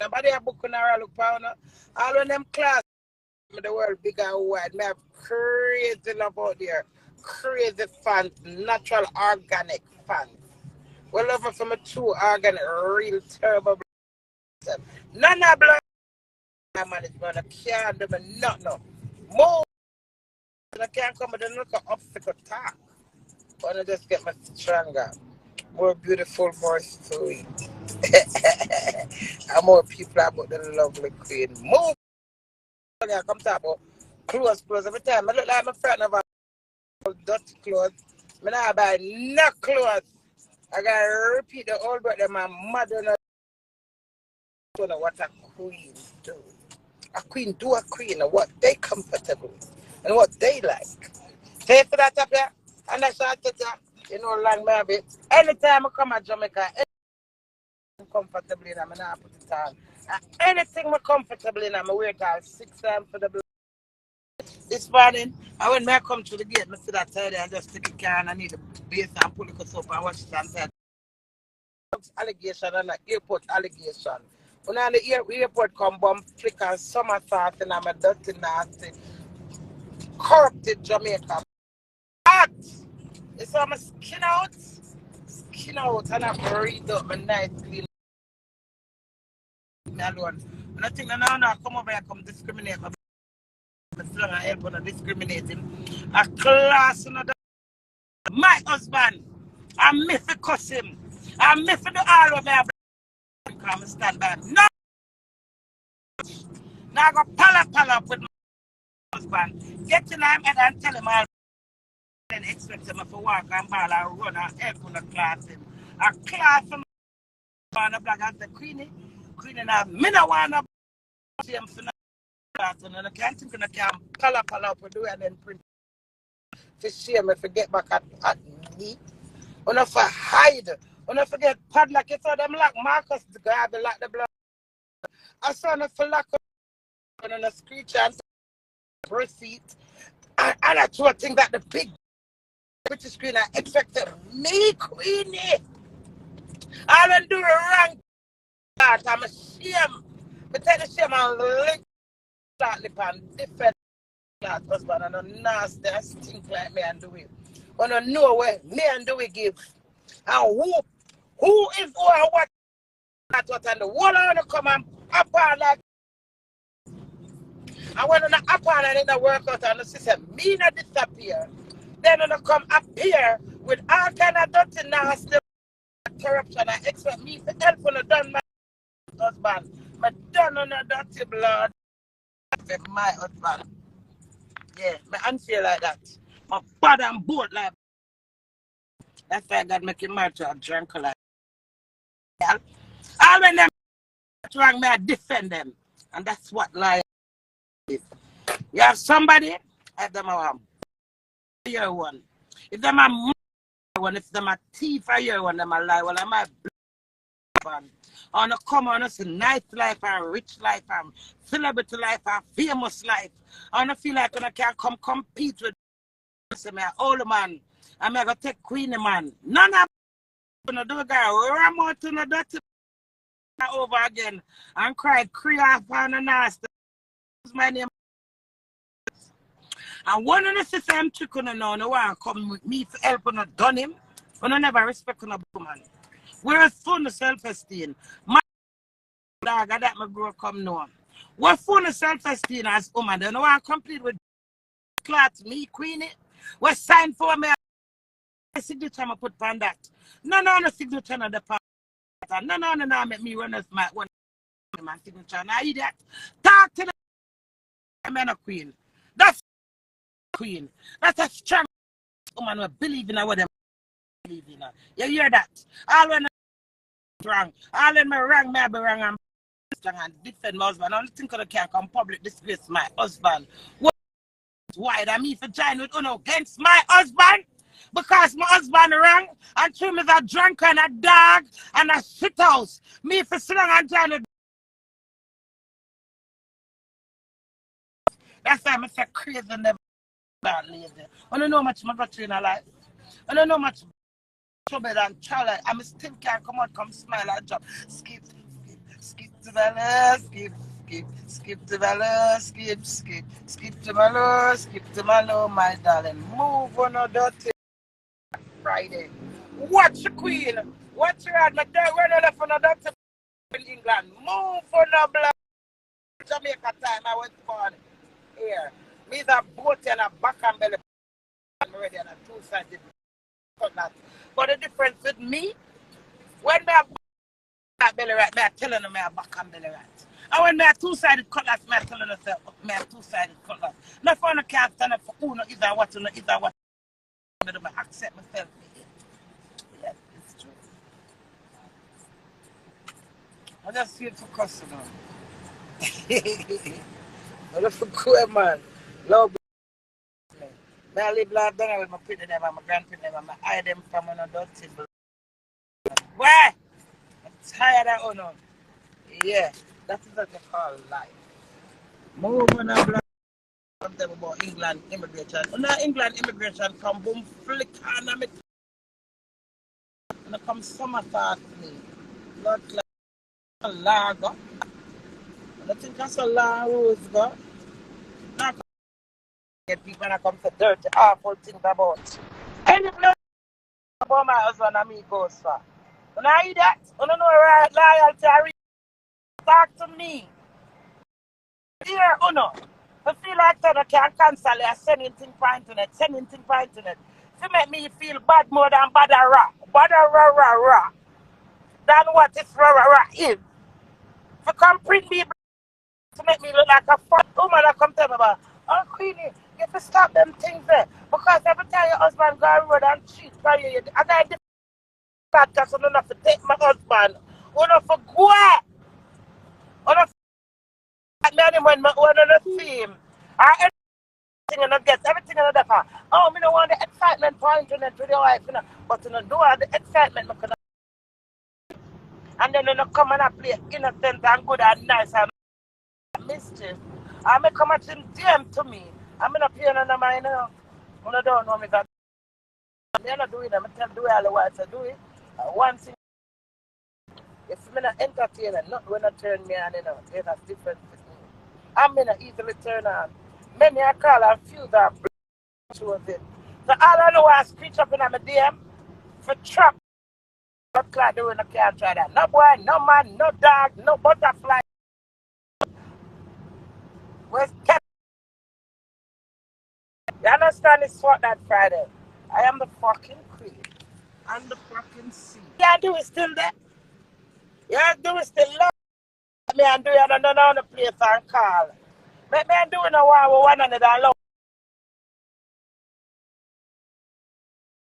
Nobody a book on our look pound. All of them class in the world big and wide. Me have crazy love out there. Crazy fans, natural organic fans. We love it from a true organic, real terrible. None of blood management. I can't do nothing. More I can't come with another obstacle talk. But I just get my stronger. More beautiful, more sweet. And more people about the lovely queen. More I come talk about clothes. Every time I look like my friend of a dirty clothes. I not buy no clothes. I gotta repeat the old bird that my mother don't know what a queen do. A queen do a queen and what they comfortable with and what they like. Pay for that up here. And that's what I tell you. You know, land maybe. Anytime I come to Jamaica, anything comfortable in them, I put it on. Anything I'm comfortable in, I'm wear it all 6 times for the blood. This morning, when I come to the gate, I see that side and just take a car and I need a base and pull it up and watch it and say, allegation and an airport allegation. When I the airport come bomb flick and somersault and I'm a dirty nasty corrupted Jamaica. But it's all my skin out and I breathe up my night clean me alone. And I think now I come over here come discriminate my son and help on discriminate him. A class another my husband. I'm me for cuss him. I'm me for the all of me come stand by him. No! Now I go pal up with my husband. Get in him and tell him all and expect him to walk and ball and run and help on the class him. A class him on the black as the Queenie now. Me no want to him for no class and I can't think I can pal up and do it and then print. To shame if I get back at me. When I hide. When I forget padlock, you saw them like Marcus the guy be like the blood. I saw them for lock up on a screech and receipt. And I truly think that the big British screen I expected me, Queenie. I don't do the wrong part. I'm ashamed. But take the shame and lick that lip and different that husband and a nasty and stink like me and do it. When I know where me and do it give. And who is who and what that what and the whole on come and up on like and when I up on and it don't work out and the system me not disappear. Then when I come up here with all kind of dirty nasty corruption and expect me to help when I done my husband. I done on a dirty blood with my husband. Yeah, I feel like that. My bad and bold like that's why God make him married to a drunk like that. All when them wrong, me I defend them. And that's what lie is. You have somebody, if them are your one. If them are one, if them are thief for your one, them are lie. Well, I'm a one. I want to come on us a nice life and rich life and celebrity life and famous life. I want to feel like I can come compete with me, old man. I'm going to take Queenie man. None of them do go ram out to the dirty over again and cry off on the nasty. My name. And one of the system chicken now no one come with me to help on done him. When I never respect on a woman. Where's fun self-esteem? My dog that my girl come now. What fun self-esteem as woman? They no one complete with cloth me, Queenie. What sign for me? Signature I put on that. No signature on the part. No, make me run as my one my signature. Now you that. Talk to the man of queen. That's queen. That's a strong woman who believe in what they believe in. You hear that? All when wrong. All when me wrong, me be wrong and strong and defend my husband. I don't think I can come public disgrace my husband. Why I me for join with Uno against my husband? Because my husband wrong and Trim is a drunk and a dog and a shit house. Me for sit down and join with. That's why I say crazy and never that lazy. I don't know much my got in a life. I don't know much trouble and child. I still can't come out, come smile and jump. Skip. to my love, skip, skip to my love, skip to my love, skip to my love, my darling. Move on a dirty Friday. Watch the Queen. Watch her at my dad. We're not left on a dirty in England. Move on a black Jamaica time. I was born here. Me a boat and a back and belly. I'm ready on a two-sided cutlass. But the difference with me, when me a belly rat, me a telling them me a back and belly rat. And when me a two-sided cutlass, me a telling them me a two-sided cutlass. Not for no can't stand up for who no either what no either what. I accept myself. Yes, it's true. I just feel for customer. I look for cool man. Love me. I live life down with my pretty name and my grandparents and I hide them from an adult. Why? I'm tired of honor. Yeah, that is what they call life. Move on and black them about England immigration. Now England immigration come boom flick and I'm and come summer fast me. Not like a lager. I think that's a long rose go. Now get people that come to dirty, awful things about. Any blood about my husband and me goes for. When I hear that, I don't know right loyalty. Talk to me. Here, no. I feel like I can't cancel it. Sending things for internet. To make me feel bad more than bad rah. Bad rah. Than what is rah is. For come print me to make me look like a fuck woman that come tell me about, oh Queenie, you have to stop them things there. Because every time your husband go road and cheat for you, and I did that because I don't have to take my husband. I don't have to go. I don't have to me and when I want to see him. Everything and I get everything and that. Oh, I don't want the excitement for internet with your wife, you know. But you know, do all the excitement and then you know, come and I play innocent and good and nice and mischief. I may come at him DM to me. I'm not paying on my you know. I don't know me that. I'm not doing it. I'm tell do all the while to do it. One thing if I'm not entertaining, not when I turn me on, you know, that's different with me. I'm not easily turn on. Many I call and few that with it. So all I know is screech up in my DM for trap. Not like doing I can't try that. No boy, no man, no dog, no butterfly. Where's cat? You understand this what that Friday? I am the fucking queen. I'm the fucking sea. Yeah, do it still there. Yeah, do it still love me and do it on the place and call. Me and do it no one another love.